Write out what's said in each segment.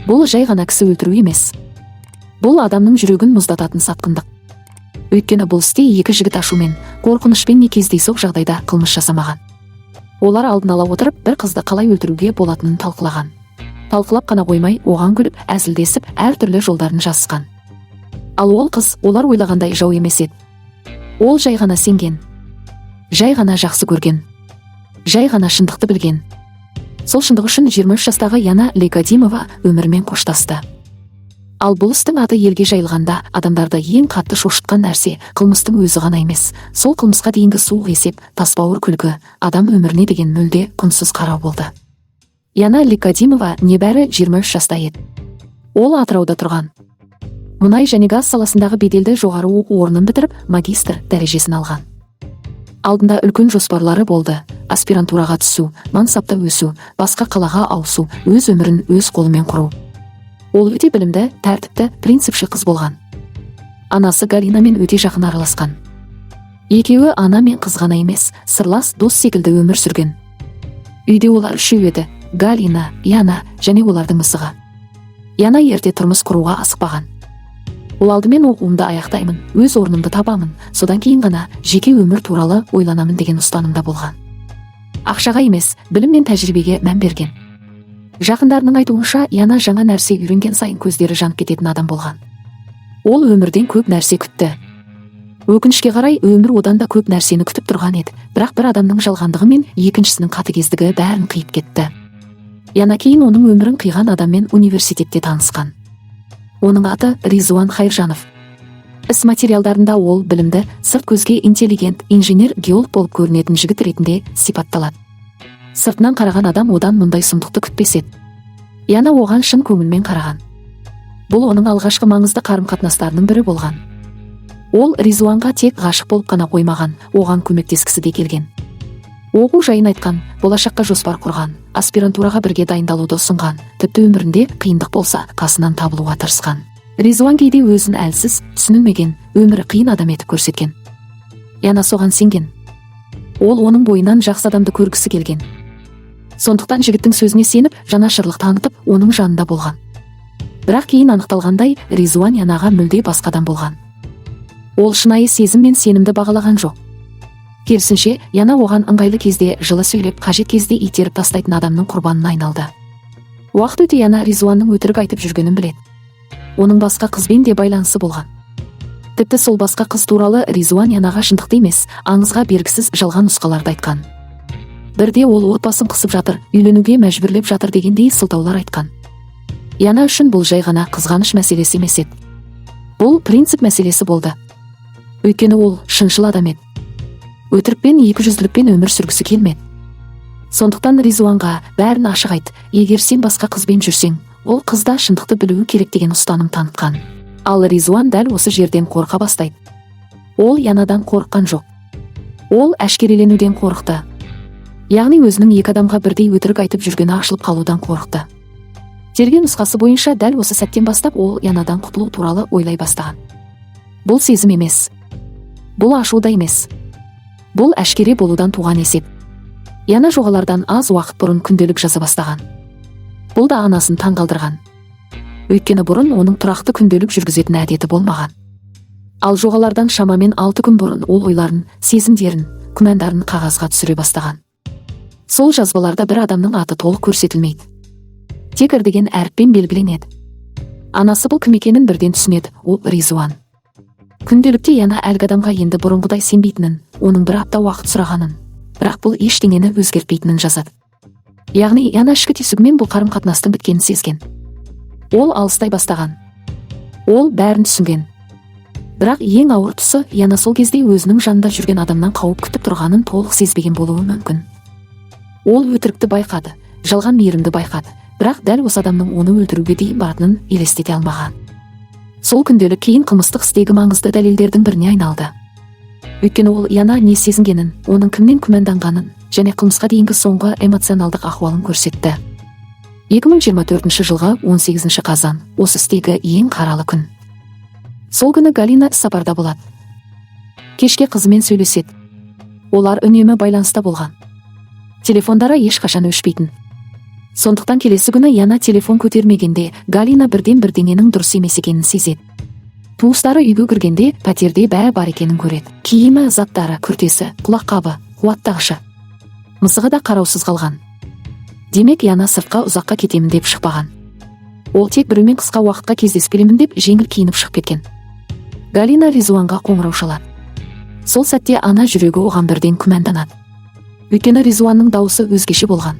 Бұл жай ғана кісі өлтіру емес. Бұл адамның жүрегін мұздататын сатқындық. Өйткені бұл істе екі жігіт ашумен, қорқынышпен не кездейсоқ жағдайда қылмыс жасамаған. Олар алдын ала отырып бір қызды қалай өлтіруге болатынын талқылаған. Талқылап қана қоймай, оған күліп, әзілдесіп, әртүрлі жолдарын жасқан. Ал ол қыз олар ойлағандай жау емес еді. Ол жай ғана сенген, жай ғана жақсы көрген, жай ғана шындықты білген. Сол шындық үшін 23 жастағы Яна Ликодимова өмірмен қоштасты. Ал бұл істің аты елге жайылғанда адамдарды ең қатты шошытқан нәрсе қылмыстың өзі ғана емес, сол қылмысқа дейінгі суық есеп, тасбауыр күлкі, адам өміріне деген мүлде құнсыз қарау болды. Яна Ликодимова небәрі 23 жаста еді. Ол Атырауда тұрған. Мұнай және газ саласындағы беделді жоғары оқу орнын бітіріп, магистр дәрежесін алған. Алдында үлкен жоспарлары болды: аспирантураға түсу, мансапта өсу, басқа қалаға ауысу, өз өмірін өз қолымен құру. Ол өте білімді, тәртіпті, принципші қыз болған. Анасы Галинамен өте жақын араласқан. Екеуі ана мен қыз ғана емес, сырлас дос секілді өмір сүрген. Үйде олар үшеу еді: Галина, Яна және олардың мысығы. Яна ерте тұрмыс құруға асықпаған. Ол алдымен оқуымды аяқтаймын, өз орнымды табамын, содан кейін ғана жеке өмір туралы ойланамын деген ұстанымда болған. Ақшаға емес, білім мен тәжірибеге мән берген. Жақындарының айтуынша, Яна жаңа нәрсе үйренген сайын көздері жанып кететін адам болған. Ол өмірден көп нәрсе күтті. Өкінішке қарай, өмір одан да көп нәрсені күтіп тұрған еді, бірақ бір адамның жалғандығы мен екіншісінің қатыгездігі бәрін қиып кетті. Яна кейін оның өмірін қиған адаммен университетте танысқан. Оның аты Ризуан Хайыржанов. Іс материалдарында ол білімді, сырт көзге интеллигент, инженер, геолог болып көрінетін жігіт ретінде сипатталады. Сыртынан қараған адам одан мұндай сұмдықты күтпес еді. Яна оған шын көңілмен қараған. Бұл оның алғашқы маңызды қарым-қатынастарының бірі болған. Ол Ризуанға тек ғашық болып қана қоймаған, оған көмектескісі де келген. Оқу жайын айтқан, болашаққа жоспар құрған, аспирантураға бірге дайындалуды ұсынған, тіпті өмірінде қиындық болса қасынан табылуға тырысқан. Ризуан кейде өзін әлсіз, түсінілмеген, өмірі қиын адам етіп көрсеткен. Яна соған сенген. Ол оның бойынан жақсы адамды көргісі келген. Сондықтан жігіттің сөзіне сеніп, жанашырлық танытып, оның жанында болған. Бірақ кейін анықталғандай, Ризуан Янаға мүлде басқадан болған. Ол шынайы сезім мен сенімді бағалаған жоқ. Керісінше, Яна оған ыңғайлы кезде жылы сөйлеп, қажет кезде итеріп тастайтын адамның құрбанына айналды. Уақыт өте Яна Ризуанның өтірік айтып жүргенін біледі. Оның басқа қызбен де байланысы болған. Тіпті сол басқа қыз туралы Ризуан Янаға шындықты емес, аңызға бергісіз жалған нұсқаларды айтқан. Бірде ол отбасын қысып жатыр, үйленуге мәжбүрлеп жатыр дегендей сылтаулар айтқан. Яна үшін бұл жай ғана қызғаныш мәселесі емес еді. Бұл принцип мәселесі болды. Өйткені ол шыншыл адам еді. Өтірікпен, екіжүзділікпен өмір сүргісі келмеді. Сондықтан Ризуанға бәрін ашық айт, егер сен басқа қызбен жүрсең, ол қызда шындықты білуі керек деген ұстаным танытқан. Ал Ризуан дәл осы жерден қорқа бастайды. Ол Янадан қорыққан жоқ. Ол әшкереленуден қорықты. Яғни өзінің екі адамға бірдей өтірік айтып жүргені ашылып қалудан қорықты. Тергеу нұсқасы бойынша дәл осы сәттен бастап ол Янадан құтылу туралы ойлай бастаған. Бұл сезім емес. Бұл ашуда емес. Бұл әшкере болудан туған есеп. Яна жоғалардан аз уақыт бұрын күнделік жаза бастаған. Бұл да анасын таңғалдырған. Өйткені бұрын оның тұрақты күнделік жүргізетін әдеті болмаған. Ал жоғалардан шамамен 6 күн бұрын ол ойларын, сезімдерін, күмәндарын қағазға түсіре бастаған. Сол жазбаларда бір адамның аты толық көрсетілмейді. Тек ір деген әріппен белгіленеді. Анасы бұл кім екенін бірден түсінеді, ол Ризуан. Күнделікте Яна әлгі адамға енді бұрынғыдай сенбейтінін, оның бір апта уақыт сұрағанын, бірақ бұл ештеңені өзгертпейтінін жазады. Яғни Яна ішкі түйсігімен бұл қарым-қатынастың біткенін сезген. Ол алыстай бастаған. Ол бәрін түсінген. Бірақ ең ауыр тұсы, Яна сол кезде өзінің жанында жүрген адамнан қауіп күтіп тұрғанын толық сезбеген болуы мүмкін. Ол өтірікті байқады, жалған мейірімді байқады, бірақ дәл осы адамның оны өлтіруге дейін баратынын елестете алмаған. Сол күнделік кейін қылмыстық істегі маңызды дәлелдердің біріне айналды. Өйткені ол Яна не сезінгенін, оның кімнен күмәнданғанын және қылмысқа дейінгі соңғы эмоционалдық ахуалын көрсетті. 2024 жылғы 18 қазан, осы істегі ең қаралы күн. Сол күні Галина сапарда болады. Кешке қызымен сөйлеседі. Олар үнемі байланыста болған. Телефондары ешқашан өшпейтін. Сондықтан келесі күні Яна телефон көтермегенде Галина бірден бірдеңенің дұрыс емес екенін сезеді. Туыстары үйге кіргенде пәтерде бәрі бар екенін көреді. Киімі, заттары, күртесі, құлаққабы, қуаттағышы. Мысығы да қараусыз қалған. Демек Яна сыртқа ұзаққа кетемін деп шықпаған. Ол тек біреумен қысқа уақытқа кездесіп келемін деп жеңіл киініп шығып кеткен. Галина Ризуанға қоңырау шалады. Сол сәтте ана жүрегі оған бірден күмәнданады. Өйткені Ризуанның дауысы өзгеше болған.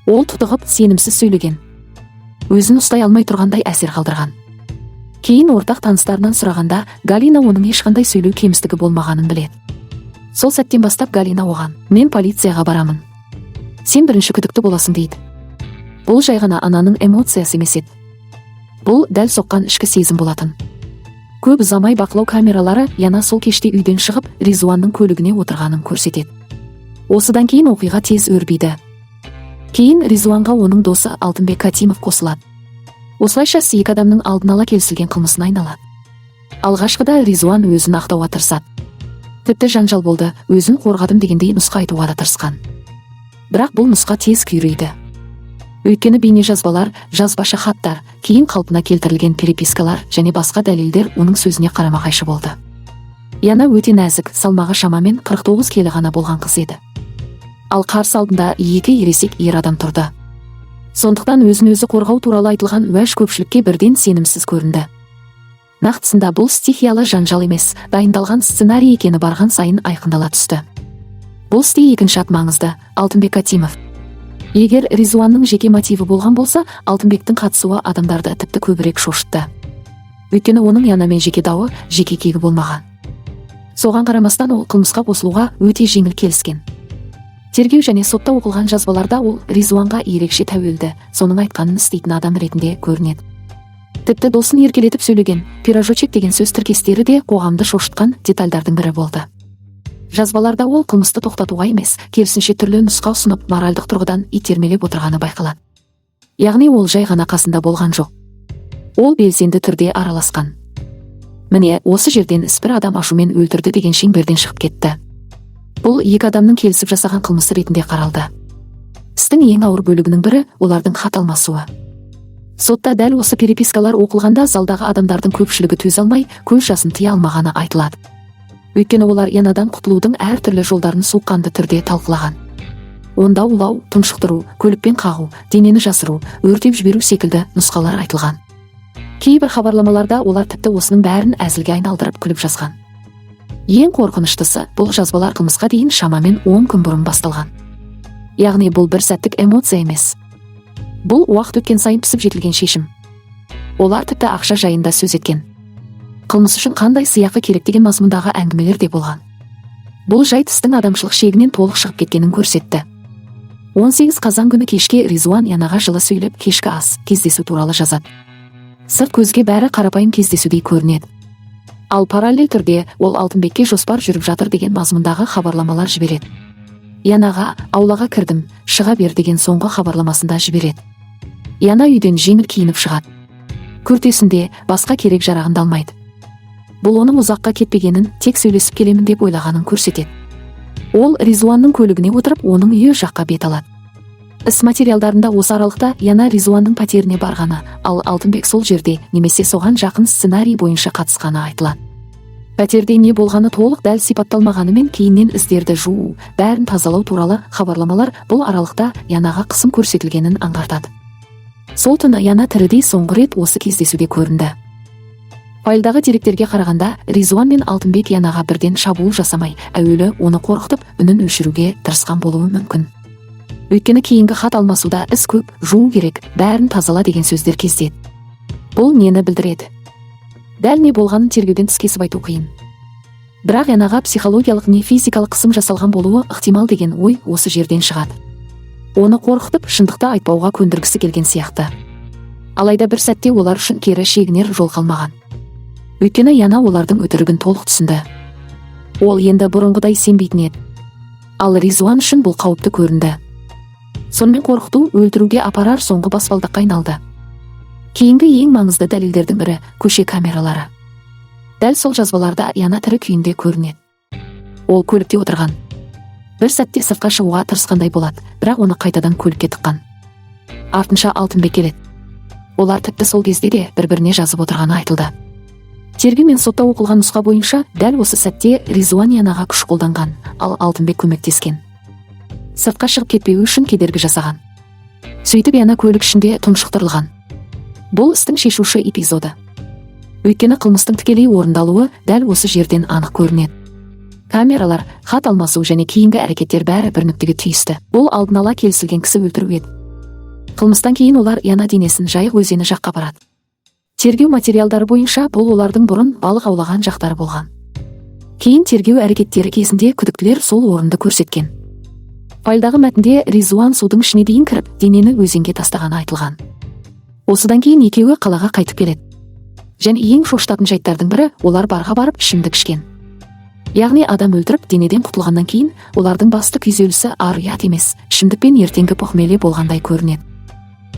Ол тұтығып, сенімсіз сөйлеген. Өзін ұстай алмай тұрғандай әсер қалдырған. Кейін ортақ таныстарынан сұрағанда, Галина оның ешқандай сөйлеу кемістігі болмағанын біледі. Сол сәттен бастап Галина оған: "Мен полицияға барамын. Сен бірінші күдікті боласың" дейді. Бұл жай ғана ананың эмоциясы емес еді. Бұл дәл соққан ішкі сезім болатын. Көп ұзамай бақылау камералары Яна сол кеште үйден шығып, Ризуанның көлігіне отырғанын көрсетеді. Осыдан кейін оқиға тез өрбиді. Кейін Ризуанға оның досы Алтынбек Катимов қосылады. Осылайша екі адамның алдын ала келісілген қылмысын айналады. Алғашқыда Ризуан өзін ақтауға тырысады. Тіпті жанжал болды, өзін қорғадым дегендей нұсқа айтуға да тырысқан. Бірақ бұл нұсқа тез күйрейді. Өйткені бейнежазбалар, жазбаша хаттар, кейін қалпына келтірілген перепискалар және басқа дәлелдер оның сөзіне қарама-қайшы болды. Яна өте нәзік, салмағы шамамен 49 келі ғана болған қыз еді. Ал қарсы алдында екі ересек ер адам тұрды. Сондықтан өзін-өзі қорғау туралы айтылған уәж көпшілікке бірден сенімсіз көрінді. Нақтысында бұл стихиялы жанжал емес, дайындалған сценарий екені барған сайын айқындала түсті. Бұл істе екінші ат маңызды: Алтынбек Катимов. Егер Ризуанның жеке мотиві болған болса, Алтынбектің қатысуы адамдарды тіпті көбірек шошытты. Өйткені оның Янамен жеке дауы, жеке кегі болмаған. Соған қарамастан ол қылмысқа қосылуға өте жеңіл келіскен. Тергеу және сотта оқылған жазбаларда ол Ризуанға ерекше тәуелді, соның айтқанын істейтін адам ретінде көрінеді. Тіпті досын еркелетіп сөйлеген пирожочек деген сөз тіркестері де қоғамды шошытқан детальдардың бірі болды. Жазбаларда ол қылмысты тоқтатуға емес, керісінше түрлі нұсқа ұсынып, моральдық тұрғыдан итермелеп отырғаны байқалады. Яғни ол жай ғана қасында болған жоқ. Ол белсенді түрде араласқан. Міне, осы жерден іс бір адам ашумен өлтірді деген шеңберден шығып кетті. Бұл екі адамның келісіп жасаған қылмысы ретінде қаралды. Істің ең ауыр бөлігінің бірі олардың хат алмасуы. Сотта дәл осы перепискалар оқылғанда залдағы адамдардың көпшілігі төзе алмай, көз жасын тыя алмағаны айтылады. Өйткені олар Янадан құтылудың әртүрлі жолдарын суыққанды түрде талқылаған. Онда улау, тұншықтыру, көлікпен қағу, денені жасыру, өртеп жіберу секілді нұсқалар айтылған. Кейбір хабарламаларда олар тіпті осының бәрін әзілге айналдырып күліп жазған. Ең қорқыныштысы, бұл жазбалар қылмысқа дейін шамамен 10 күн бұрын басталған. Яғни бұл бір сәттік эмоция емес. Бұл уақыт өткен сайын пісіп жетілген шешім. Олар тіпті ақша жайында сөз еткен. Қылмыс үшін қандай сыйақы керек деген мазмұндағы әңгімелер де болған. Бұл жайт істің адамшылық шегінен толық шығып кеткенін көрсетті. 18 қазан күні кешке Ризуан Янаға жылы сөйлеп, кешкі ас, кездесу туралы жазады. Сырт көзге бәрі қарапайым кездесудей көрінеді. Ал параллель түрде ол Алтынбекке жоспар жүріп жатыр деген мазмұндағы хабарламалар жібереді. Янаға аулаға кірдім, шыға бер деген соңғы хабарламасында жібереді. Яна үйден жеңіл киініп шығады. Күртесінде басқа керек жарағын алмайды. Бұл оның ұзаққа кетпегенін, тек сөйлесіп келемін деп ойлағанын көрсетеді. Ол Ризуанның көлігіне отырып, оның үйі жаққа бет алады. Іс материалдарында осы аралықта Яна Ризуанның пәтеріне барғаны, ал Алтынбек сол жерде немесе соған жақын сценарий бойынша қатысқаны айтылады. Пәтерде не болғаны толық дәл сипатталмағанымен кейіннен іздерді жуу, бәрін тазалау туралы хабарламалар бұл аралықта Янаға қысым көрсетілгенін аңғартады. Сол түні Яна тірідей соңғы рет осы кездесуде көрінді. Файлдағы деректерге қарағанда, Ризуан мен Алтынбек Янаға бірден шабуыл жасамай, әуелі оны қорқытып, үнін өшіруге тырысқан болуы мүмкін. Өйткені кейінгі хат алмасуда іс көп, жуу керек, бәрін тазала деген сөздер кездеді. Бұл нені білдіреді? Дәл не болғанын тергеуден тыс кесіп айту қиын. Бірақ Янаға психологиялық не физикалық қысым жасалған болуы ықтимал деген ой осы жерден шығады. Оны қорқытып, шындықты айтпауға көндіргісі келген сияқты. Алайда бір сәтте олар үшін кері шегінер жол қалмаған. Өйткені Яна олардың өтірігін толық түсінді. Ол енді бұрынғыдай сенбейтін еді. Ал Ризуан үшін бұл қауіпті көрінді. Сонымен қорқыту өлтіруге апарар соңғы баспалдаққа айналды. Кейінгі ең маңызды дәлелдердің бірі көше камералары. Дәл сол жазбаларда Яна тірі күйінде көрінеді. Ол көлікте отырған. Бір сәтте сыртқа шығуға тырысқандай болады, бірақ оны қайтадан көлікке тыққан. Артынша Алтынбек келеді. Олар тіпті сол кезде де бір-біріне жазып отырғаны айтылды. Тергеу мен сотта оқылған нұсқа бойынша дәл осы сәтте Ризуан Янаға күш қолданған, ал Алтынбек көмектескен. Сыртқа шығып кетпеуі үшін кедергі жасаған. Сөйтіп Яна көлік ішінде тұншықтырылған. Бұл істің шешуші эпизоды. Өйткені қылмыстың тікелей орындалуы дәл осы жерден анық көрінеді. Камералар, хат алмасу және кейінгі әрекеттер бәрі бір нүктеге түйісті. Бұл алдын ала келісілген кісі өлтіру еді. Қылмыстан кейін олар Яна денесін Жайық өзені жаққа барады. Тергеу материалдары бойынша бұл олардың бұрын балық аулаған жақтары болған. Кейін тергеу әрекеттері кезінде күдіктілер сол орынды көрсеткен. Файлдағы мәтінде Ризуан судың ішіне дейін кіріп, денені өзенге тастағаны айтылған. Осыдан кейін екеуі қалаға қайтып келеді. Және ең шошытатын жайттардың бірі, олар барға барып ішімдік ішкен. Яғни адам өлтіріп денеден құтылғаннан кейін олардың басты күйзелісі ар ұят емес, ішімдік пен ертеңгі похмеле болғандай көрінеді.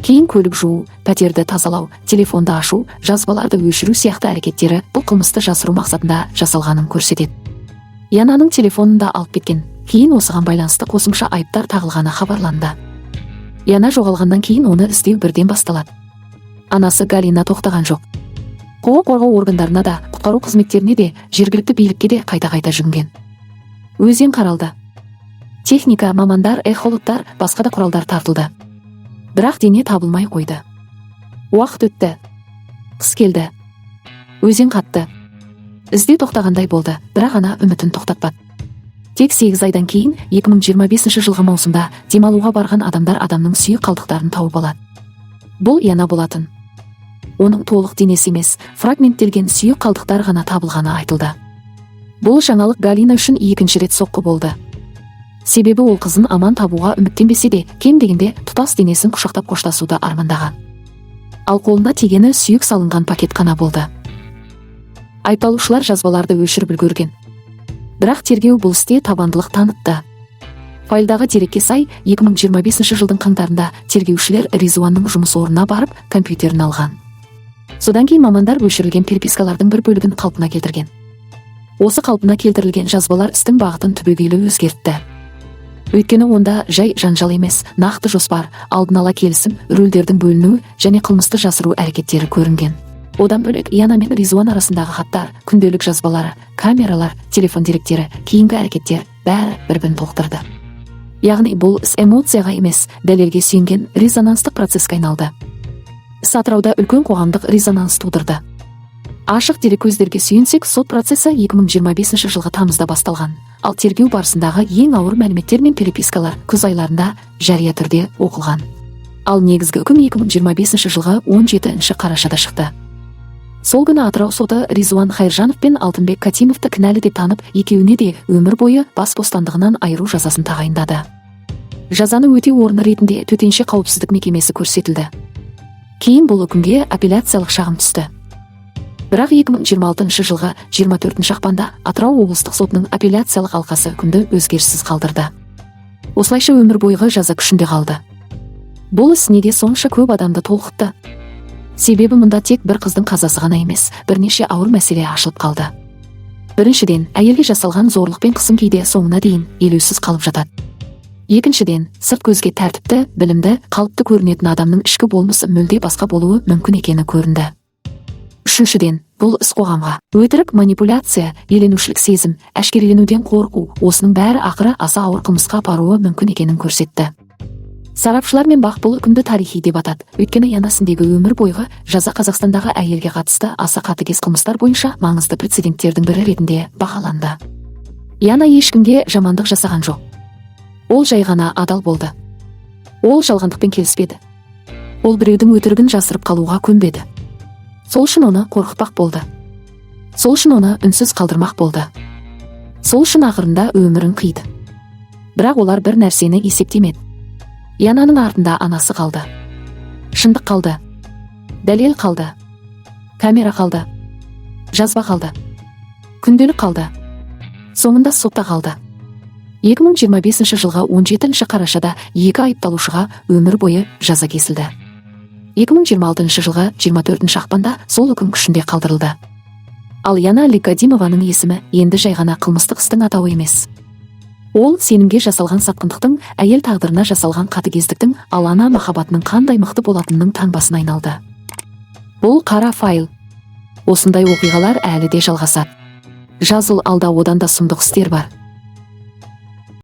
Кейін көлік жуу, пәтерді тазалау, телефонды ашу, жазбаларды өшіру сияқты әрекеттері бұл қылмысты жасыру мақсатында жасалғанын көрсетеді. Янаның телефонын да алып кеткен. Кейін осыған байланысты қосымша айыптар тағылғаны хабарланды. Яна жоғалғаннан кейін оны іздеу бірден басталады. Анасы Галина тоқтаған жоқ. Құқық қорғау органдарына да, құтқару қызметтеріне де, жергілікті билікке де қайта-қайта жүгінген. Өзен қаралды. Техника, мамандар, эхолоттар, басқа да құралдар тартылды. Бірақ дене табылмай қойды. Уақыт өтті. Қыс келді. Өзен қатты. Іздеу тоқтағандай болды, бірақ ана үмітін тоқтатпады. Тек 8 айдан кейін 2025 жылғы маусымда демалуға барған адамдар адамның сүйек қалдықтарын тауып алады. Бұл Яна болатын. Оның толық денесі емес, фрагменттелген сүйек қалдықтар ғана табылғаны айтылды. Бұл жаңалық Галина үшін екінші рет соққы болды. Себебі ол қызын аман табуға үміттенбесе де, кем дегенде тұтас денесін құшақтап қоштасуды армандаған. Ал қолында тигені сүйек салынған пакет қана болды. Айыпталушылар жазбаларды өшіріп үлгерген. Бірақ тергеу бұл істе табандылық танытты. Файлдағы дерекке сай, 2025 жылдың қаңтарында тергеушілер Ризуанның жұмыс орнына барып, компьютерін алған. Содан кейін мамандар өшірілген перепискалардың бір бөлігін қалпына келтірген. Осы қалпына келтірілген жазбалар істің бағытын түбегейлі өзгертті. Өйткені онда жай жанжал емес, нақты жоспар, алдын ала келісім, рөлдердің бөлінуі және қылмысты жасыру әрекеттері көрінген. Одан бөлек Яна мен Ризуан арасындағы хаттар, күнделік жазбалары, камералар, телефон деректері, кейінгі әрекеттер бәрі бір-бірін толықтырды. Яғни бұл іс эмоцияға емес, дәлелге сүйенген резонанстық процеске айналды. Іс атырауда үлкен қоғамдық резонанс тудырды. Ашық дереккөздерге сүйенсек, сот процесі 2025 жылғы тамызда басталған, ал тергеу барысындағы ең ауыр мәліметтер мен перепискалар күз айларында жария түрде оқылған. Ал негізгі үкім 2025 жылғы 17 қарашада шықты. Сол күні Атырау соты Ризуан Хайыржанов пен Алтынбек Катимовты кінәлі деп танып, екеуіне де өмір бойы бас бостандығынан айыру жазасын тағайындады. Жазаны өтеу орны ретінде төтенше қауіпсіздік мекемесі көрсетілді. Кейін бұл үкімге апелляциялық шағым түсті. Бірақ 2026 жылғы 24 ақпанда Атырау облыстық сотының апелляциялық алқасы үкімді өзгеріссіз қалдырды. Осылайша өмір бойғы жаза күшінде қалды. Бұл іс неге сонша көп адамды толқытты? Себебі мұнда тек бір қыздың қазасы ғана емес, бірнеше ауыр мәселе ашылып қалды. Біріншіден, әйелге жасалған зорлық пен қысым кейде соңына дейін елеусіз қалып жатады. Екіншіден, сырт көзге тәртіпті, білімді, қалыпты көрінетін адамның ішкі болмысы мүлде басқа болуы мүмкін екені көрінді. Үшіншіден, бұл іс қоғамға өтірік, манипуляция, еленушілік сезім, әшкереленуден қорқу, осының бәрі ақыры аса ауыр қылмысқа апаруы мүмкін екенін көрсетті. Сарапшылар мен бақ бұл үкімді тарихи деп атады. Өйткені Янасындегі өмір бойғы жаза Қазақстандағы әйелге қатысты аса қатыгез қылмыстар бойынша маңызды прецеденттердің бірі ретінде бағаланды. Яна ешкімге жамандық жасаған жоқ. Ол жай ғана адал болды. Ол жалғандықпен келіспеді. Ол біреудің өтірігін жасырып қалуға көнбеді. Сол үшін оны қорқытпақ болды. Сол үшін оны үнсіз қалдырмақ болды. Сол үшін ақырында өмірін қиды. Бірақ олар бір нәрсені есептемеді. Янаның артында анасы қалды. Шындық қалды. Дәлел қалды. Камера қалды. Жазба қалды. Күнделік қалды. Соңында сотта қалды. 2025 жылғы 17 қарашада екі айыпталушыға өмір бойы жаза кесілді. 2026 жылғы 24 ақпанда сол үкім күшінде қалдырылды. Ал Яна Ликадимованың есімі енді жай ғана қылмыстық істің атауы емес. Ол сенімге жасалған сатқындықтың, әйел тағдырына жасалған қатыгездіктің, ал ана махаббатының қандай мықты болатынының таңбасына айналды. Бұл қара файл. Осындай оқиғалар әлі де жалғасады. Жазыл алда одан да сұмдық істер бар.